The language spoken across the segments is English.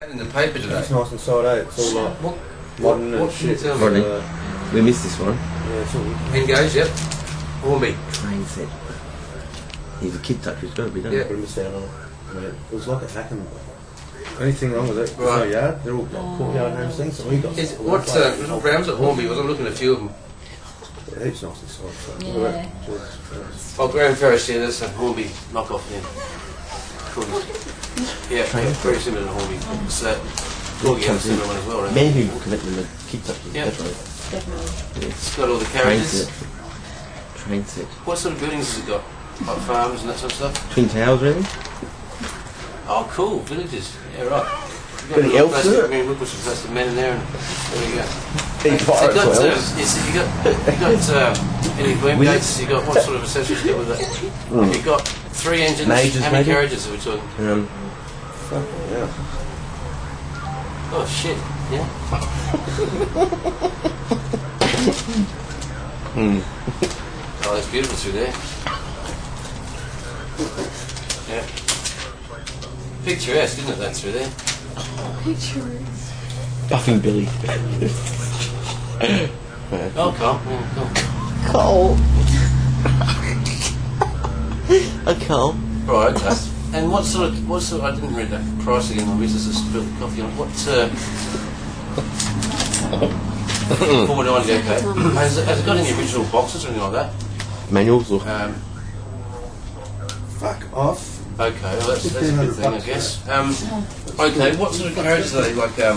In the paper today. It's nice inside out. It's all like modern and shit. Rodney, we missed this one. Yeah, it's all. Engage, yep. Hornby. Train set. He's a kid toucher, he's got to be done. Yeah. Put him down on it. Mate, it was like a hacking. Anything wrong with it? There's no yard. They're all like courtyard and everything. So we got. Is it, what little Rams at Hornby was? I'm looking at a few of them. Yeah, heaps nice inside. So. Yeah. Oh, Graham Ferris, yeah, there's a Hornby knockoff in. Yeah, very similar to Hornby. It's Gorgie has a similar one as well, right? Many people connect them with kid touchers, Yeah. definitely. Definitely. It's got all the Train carriages. set. Train set. What sort of buildings has it got? Like farms and that sort of stuff? Twin towers, really? Oh, cool, villages. Yeah, right. Got any elves in it? I mean, we'll put some plastic men in there and there you go. Any So pirates or elves? you got any boom gates, you got what sort of accessories you got with it? You got 3 engines, Majors, how many maybe? carriages are we talking? Fucking yeah. Oh shit, yeah. Oh, that's beautiful through there. Yeah. Picturesque, isn't it, that through there? Buffing Billy. Oh, Carl. Yeah, Cole. A Cole. cool. Right, and what sort of, I didn't read that price again, my missus has spilled the coffee on it. What, $4.90, okay. Has it got any original boxes or anything like that? Manuals or? Fuck off. Okay, well that's a good thing, I guess. Okay, what sort of carriages are they? Like, I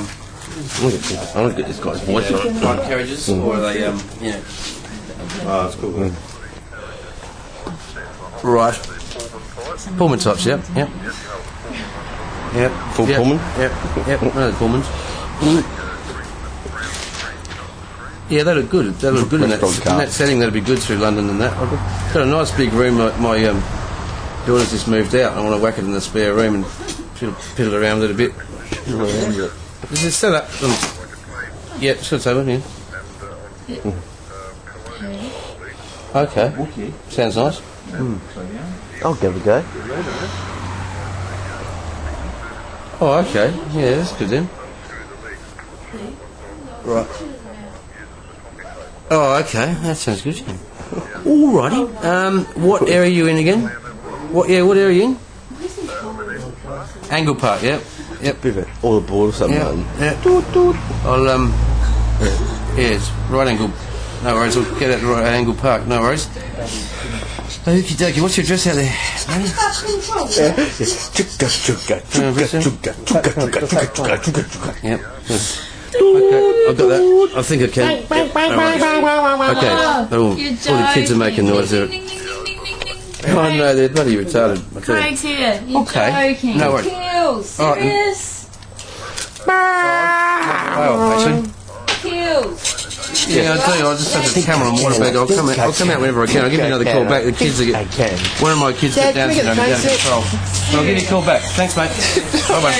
want to get this guy's voice on it. front carriages, or are they, yeah. Oh, it's cool. Right. Pullman tops, yep, yep. Yep. Full yep. Pullman? Yep, yep, no, the Pullmans. Yeah, they look good. They look good in that setting. That'd be good through London and that. I've got a nice big room. My daughter's just moved out. I want to whack it in the spare room and piddle around with it a bit. Is it set up? Yeah, it's got a table, yeah. Okay. Sounds nice. I'll give it a go. Oh, okay. Yeah, that's good then. Right. Oh, okay. That sounds good. Alrighty. What area are you in again? What area are you in? Angle Park, yep. Yep. Bit of it. Or the board or something. Yeah. Like Yeah. I'll yeah, it's right angle. No worries, we'll get at the right angle park, no worries. Okie dokie, what's your address out there? Yep. Okay, I've got that. I think I can. Yep. No worries. Okay. All the kids are making noise there. Oh no, they're bloody retarded. I tell you. Craig's here. You're Okay. joking. No worries. Kills. All right, then. Serious. Oh, actually. Kills. Yeah, I'll tell you, I'll just have the camera on waterbed. I'll come out whenever I can. I'll give you another call back. The kids are I can. one of my kids got down syndrome, down control. I'll give you a call back. Thanks, mate. Bye bye.